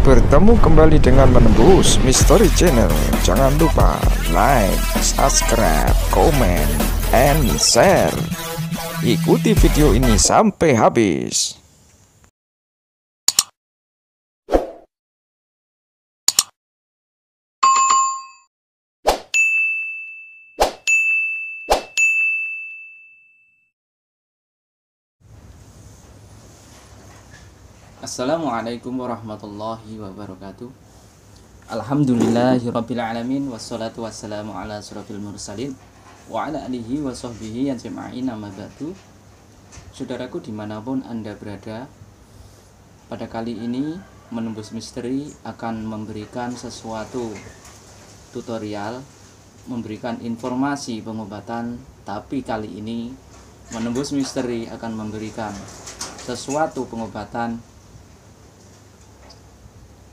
Bertemu kembali dengan Menembus Misteri Channel. Jangan lupa like, subscribe, komen, and share. Ikuti video ini sampai habis. Assalamualaikum warahmatullahi wabarakatuh. Alhamdulillahirabbil alamin wassalatu wassalamu ala asrofil mursalin wa ala alihi wa sahbihi ajma'in amma ba'du. Saudaraku dimanapun Anda berada, pada kali ini Menembus Misteri akan memberikan sesuatu tutorial, memberikan informasi pengobatan. Tapi kali ini Menembus Misteri akan memberikan sesuatu pengobatan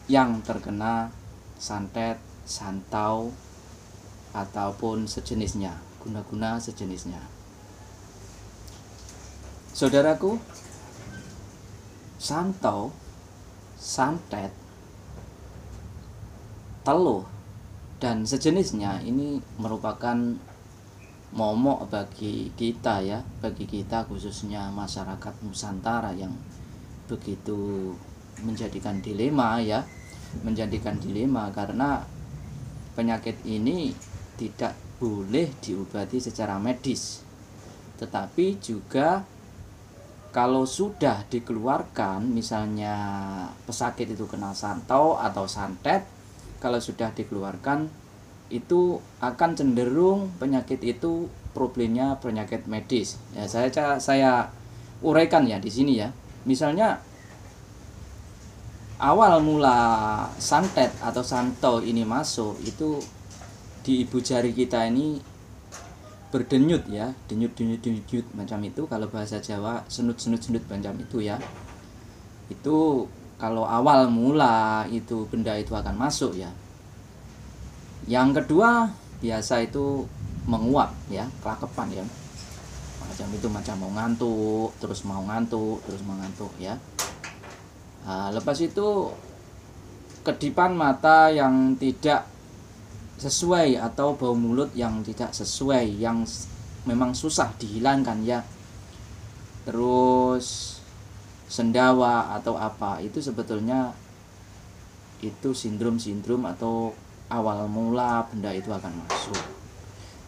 yang terkena santet, santau, ataupun sejenisnya, guna-guna sejenisnya. Saudaraku, santau, santet, teluh, dan sejenisnya ini merupakan momok bagi kita ya, bagi kita khususnya masyarakat Nusantara yang begitu menjadikan dilema karena penyakit ini tidak boleh diobati secara medis, tetapi juga kalau sudah dikeluarkan, misalnya pesakit itu kena santau atau santet, kalau sudah dikeluarkan itu akan cenderung penyakit itu problemnya penyakit medis ya. Saya uraikan ya di sini ya. Misalnya awal mula santet atau santau ini masuk itu di ibu jari kita ini berdenyut ya, denyut macam itu. Kalau bahasa Jawa senut macam itu ya. Itu kalau awal mula itu benda itu akan masuk ya. Yang kedua biasa itu menguap ya, kelakepan ya. Macam itu, macam mau ngantuk ya. Nah, lepas itu kedipan mata yang tidak sesuai atau bau mulut yang tidak sesuai, yang memang susah dihilangkan ya. Terus sendawa atau apa, itu sebetulnya itu sindrom atau awal mula benda itu akan masuk.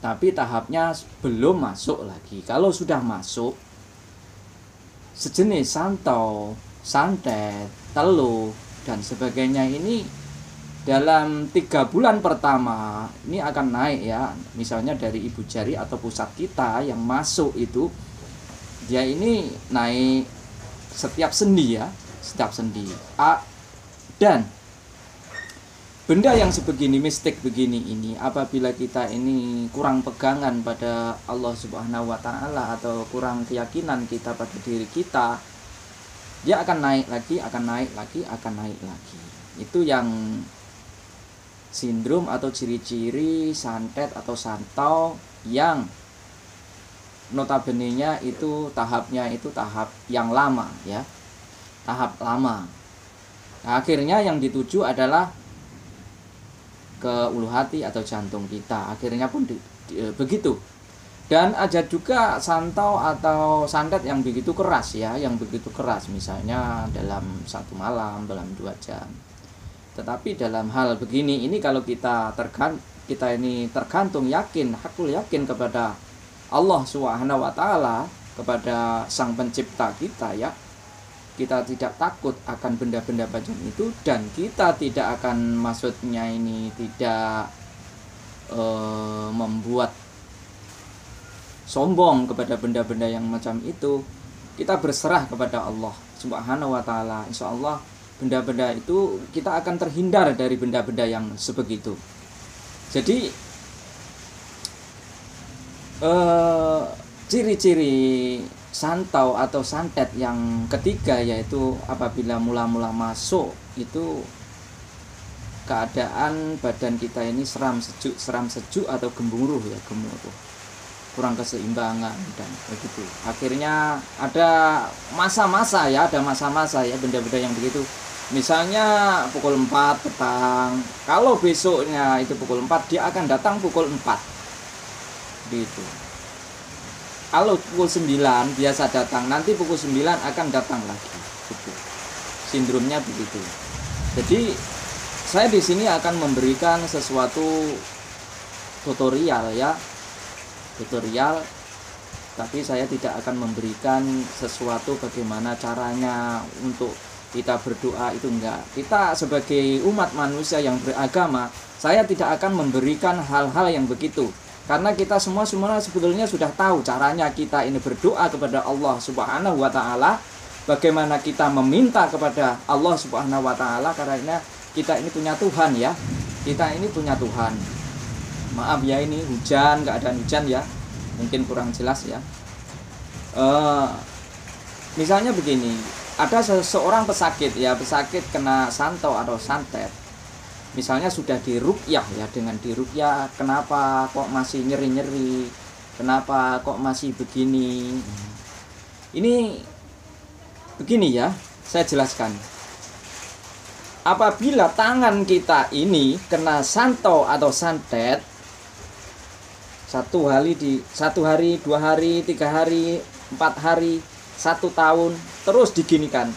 Tapi tahapnya belum masuk lagi. Kalau sudah masuk sejenis santau, santet, teluh, dan sebagainya ini dalam 3 bulan pertama ini akan naik ya. Misalnya dari ibu jari atau pusat kita yang masuk itu, dia ini naik setiap sendi ya, dan benda yang sebegini, mistik begini ini, apabila kita ini kurang pegangan pada Allah Subhanahu wa Ta'ala atau kurang keyakinan kita pada diri kita, dia akan naik lagi. Itu yang sindrom atau ciri-ciri santet atau santau yang notabene-nya itu tahapnya itu tahap yang lama ya. Tahap lama. Nah, akhirnya yang dituju adalah ke ulu hati atau jantung kita. Akhirnya pun begitu. Dan ada juga santau atau santet yang begitu keras ya, misalnya dalam 1 malam, dalam 2 jam. Tetapi dalam hal begini ini kalau kita ini tergantung hakul yakin kepada Allah Subhanahu wa Ta'ala, kepada Sang Pencipta kita ya. Kita tidak takut akan benda-benda macam itu, dan kita tidak akan tidak membuat sombong kepada benda-benda yang macam itu. Kita berserah kepada Allah Subhanahu wa Ta'ala. Insya Allah benda-benda itu kita akan terhindar dari benda-benda yang sebegitu. Jadi ciri-ciri santau atau santet yang ketiga yaitu apabila mula-mula masuk itu keadaan badan kita ini seram sejuk atau gemuruh, kurang keseimbangan dan begitu. Akhirnya ada masa-masa ya, benda-benda yang begitu Misalnya pukul 4 petang, kalau besoknya itu pukul 4, dia akan datang pukul 4 gitu. Kalau pukul 9 biasa datang, nanti pukul 9 akan datang lagi gitu. Sindromnya begitu. Jadi saya di sini akan memberikan sesuatu tutorial ya, tutorial, tapi saya tidak akan memberikan sesuatu bagaimana caranya untuk kita berdoa, itu enggak. Kita sebagai umat manusia yang beragama, saya tidak akan memberikan hal-hal yang begitu, karena kita semua sebetulnya sudah tahu caranya kita ini berdoa kepada Allah Subhanahu wa taala, bagaimana kita meminta kepada Allah Subhanahu wa taala, karena kita ini punya Tuhan ya. Kita ini punya Tuhan. Maaf ya, ini hujan, keadaan hujan ya, mungkin kurang jelas ya. Misalnya begini, ada seseorang pesakit ya, pesakit kena santo atau santet. Misalnya sudah diruqyah ya, dengan diruqyah, kenapa kok masih nyeri-nyeri, kenapa kok masih begini. Ini begini ya, saya jelaskan. Apabila tangan kita ini kena santo atau santet, 1 hari, 2 hari, 3 hari, 4 hari, 1 tahun, terus diginikan,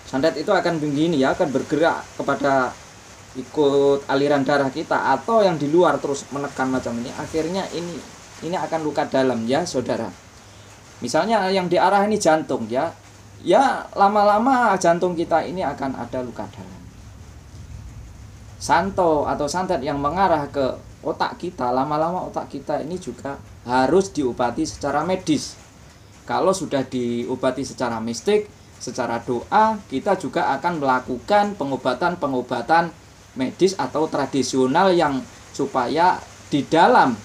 santet itu akan begini ya, akan bergerak kepada ikut aliran darah kita, atau yang di luar terus menekan macam ini, akhirnya ini akan luka dalam ya saudara. Misalnya yang diarah ini jantung ya, lama-lama jantung kita ini akan ada luka dalam. Santo atau santet yang mengarah ke otak kita, lama-lama otak kita ini juga harus diobati secara medis. Kalau sudah diobati secara mistik, secara doa, kita juga akan melakukan pengobatan medis atau tradisional yang supaya di dalam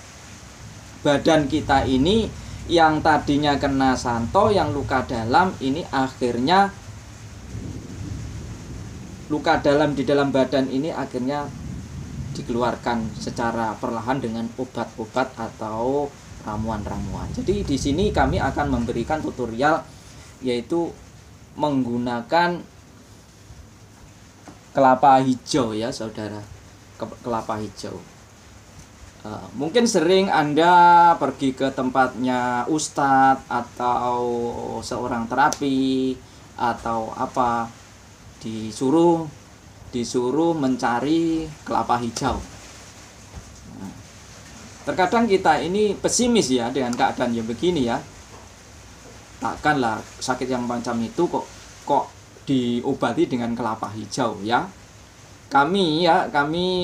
badan kita ini yang tadinya kena santo, yang luka dalam, ini akhirnya luka dalam di dalam badan ini akhirnya dikeluarkan secara perlahan dengan obat-obat atau ramuan-ramuan. Jadi di sini kami akan memberikan tutorial, yaitu menggunakan kelapa hijau ya saudara, kelapa hijau. Mungkin sering Anda pergi ke tempatnya ustadz atau seorang terapi atau apa, disuruh mencari kelapa hijau. Terkadang kita ini pesimis ya dengan keadaan yang begini ya. Takkanlah sakit yang macam itu kok diobati dengan kelapa hijau ya. Kami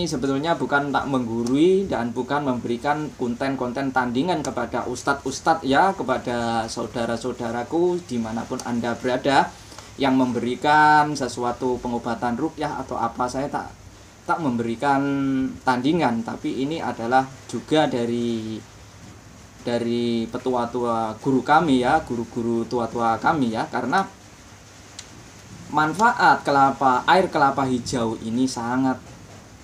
sebetulnya bukan tak menggurui dan bukan memberikan konten-konten tandingan kepada ustadz-ustadz ya, kepada saudara-saudaraku dimanapun Anda berada yang memberikan sesuatu pengobatan ruqyah atau apa. Saya tak memberikan tandingan, tapi ini adalah juga dari petua-tua guru kami ya, guru-guru tua-tua kami ya, karena manfaat air kelapa hijau ini sangat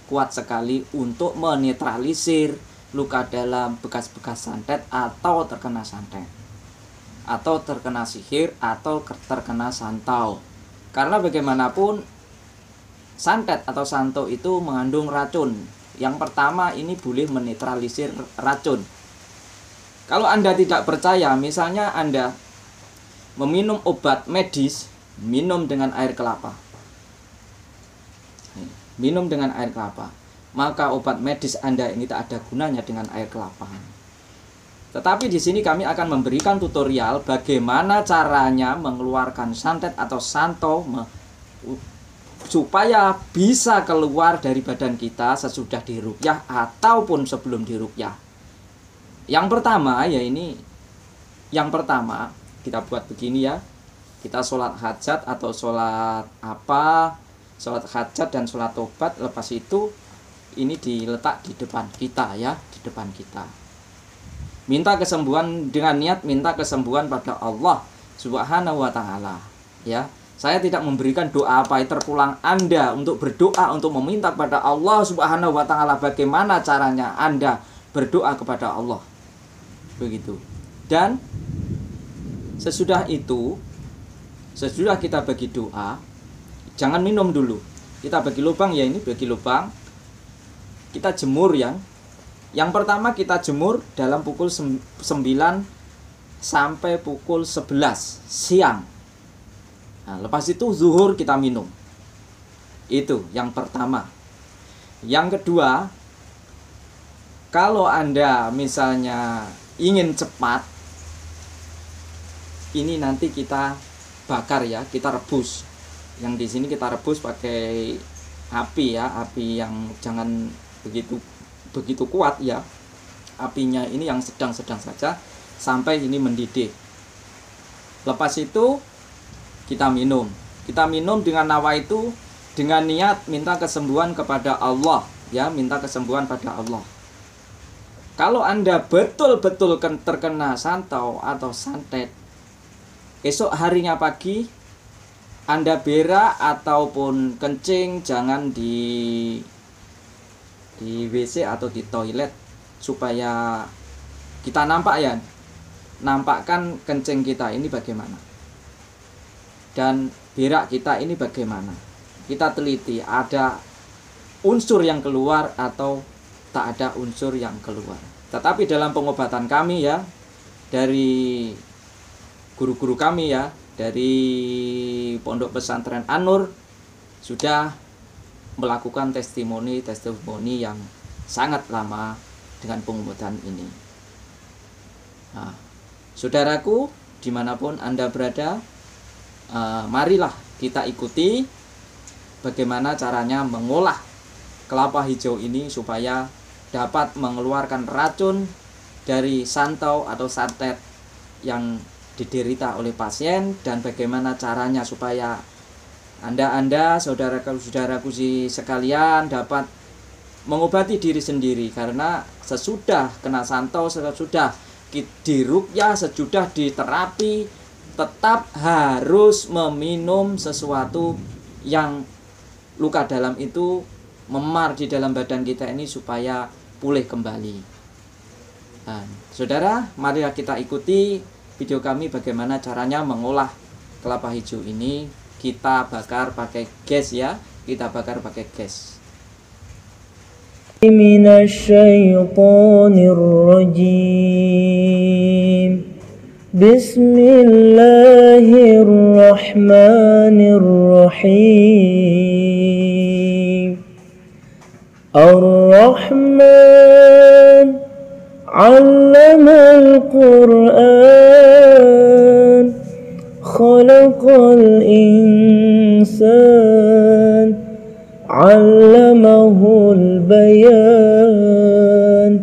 kuat sekali untuk menetralisir luka dalam bekas-bekas santet atau terkena santet, atau terkena sihir, atau terkena santau. Karena bagaimanapun santet atau santo itu mengandung racun. Yang pertama, ini boleh menetralisir racun. Kalau Anda tidak percaya, misalnya Anda meminum obat medis, minum dengan air kelapa. Minum dengan air kelapa. Maka obat medis Anda ini tak ada gunanya dengan air kelapa. Tetapi di sini kami akan memberikan tutorial bagaimana caranya mengeluarkan santet atau santo supaya bisa keluar dari badan kita sesudah diruqyah ataupun sebelum diruqyah. Yang pertama kita buat begini ya. Kita sholat hajat atau sholat hajat dan sholat tobat, lepas itu ini diletak di depan kita ya, di depan kita. Minta kesembuhan dengan niat minta kesembuhan pada Allah Subhanahu wa taala ya. Saya tidak memberikan doa apa terpulang Anda untuk berdoa untuk meminta kepada Allah Subhanahu wa taala bagaimana caranya Anda berdoa kepada Allah. Begitu. Dan sesudah itu sesudah kita bagi doa, jangan minum dulu. Kita bagi lubang ya, ini bagi lubang. Kita jemur yang pertama kita jemur dalam pukul 9 sampai pukul 11 siang. Nah, lepas itu zuhur kita minum. Itu yang pertama. Yang kedua, kalau Anda misalnya ingin cepat, ini nanti kita bakar ya, kita rebus. Yang di sini kita rebus pakai api ya, api yang jangan begitu kuat ya. Apinya ini yang sedang-sedang saja sampai ini mendidih. Lepas itu kita minum. Kita minum dengan nawa itu dengan niat minta kesembuhan kepada Allah ya, minta kesembuhan pada Allah. Kalau Anda betul-betul terkena santau atau santet, esok harinya pagi Anda berak ataupun kencing jangan di WC atau di toilet, supaya kita nampakkan kencing kita ini bagaimana dan berak kita ini bagaimana. Kita teliti ada unsur yang keluar atau tak ada unsur yang keluar. Tetapi dalam pengobatan kami ya, dari guru-guru kami ya, dari Pondok Pesantren An-Nur sudah melakukan testimoni yang sangat lama dengan pengobatan ini. Nah, saudaraku, dimanapun Anda berada, marilah kita ikuti bagaimana caranya mengolah kelapa hijau ini supaya dapat mengeluarkan racun dari santau atau santet yang diderita oleh pasien, dan bagaimana caranya supaya Anda, saudaraku sekalian dapat mengobati diri sendiri. Karena sesudah kena santau, sesudah diruqyah, sesudah diterapi, tetap harus meminum sesuatu yang luka dalam itu memar di dalam badan kita ini supaya pulih kembali. Nah, saudara, marilah kita ikuti video kami bagaimana caranya mengolah kelapa hijau ini. Kita bakar pakai gas ya, kita bakar pakai gas. Minasyaitonirrajim. Bismillahirrahmanirrahim. Ar-Rahman 'allamal Qur'an, khalaqal insan, 'allamahul bayan,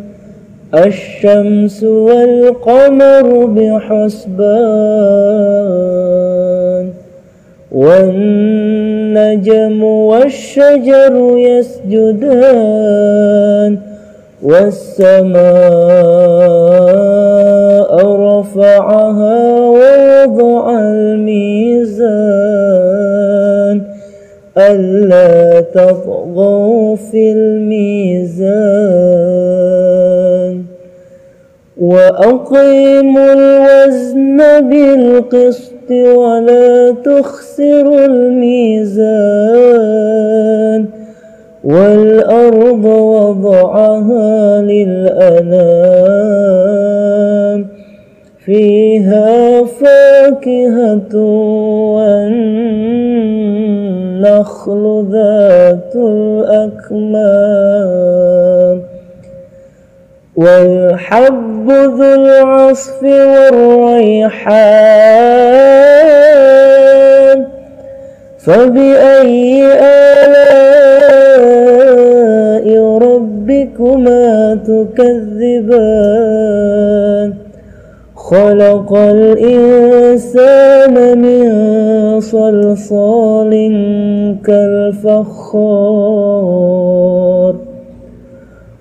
asy-syamsu wal qamaru bihusban, wan najmu wasy-syajaru yasjudan, was-samaa'a rafa'aha wa wada'al mizan, alla tatghaw fil mizan, wa aqimul wazna bil qisti wa la tukhsirul mizan, wal arda wada'aha lil anam, fiha fakihatun wan nakhlu dhatul akmam, wal habbu dhul 'asfi war rayhan, fabi'ayyi ala'i rabbikuma tukadziban, khalaqal insana min salsalin kal fakhar,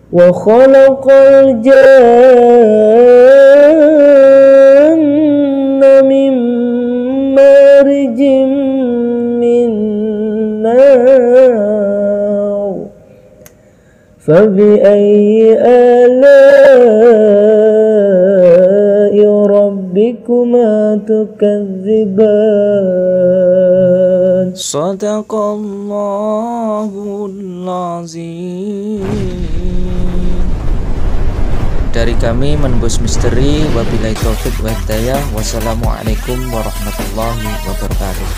wa khalaqal janna min marijin min nar, fabi'ayyi ala'i rabbikuma تكذبان Sadaqallahul azim. Dari kami Menembus Misteri, wabillahi taufik wa hidayah. Wassalamualaikum warahmatullahi wabarakatuh.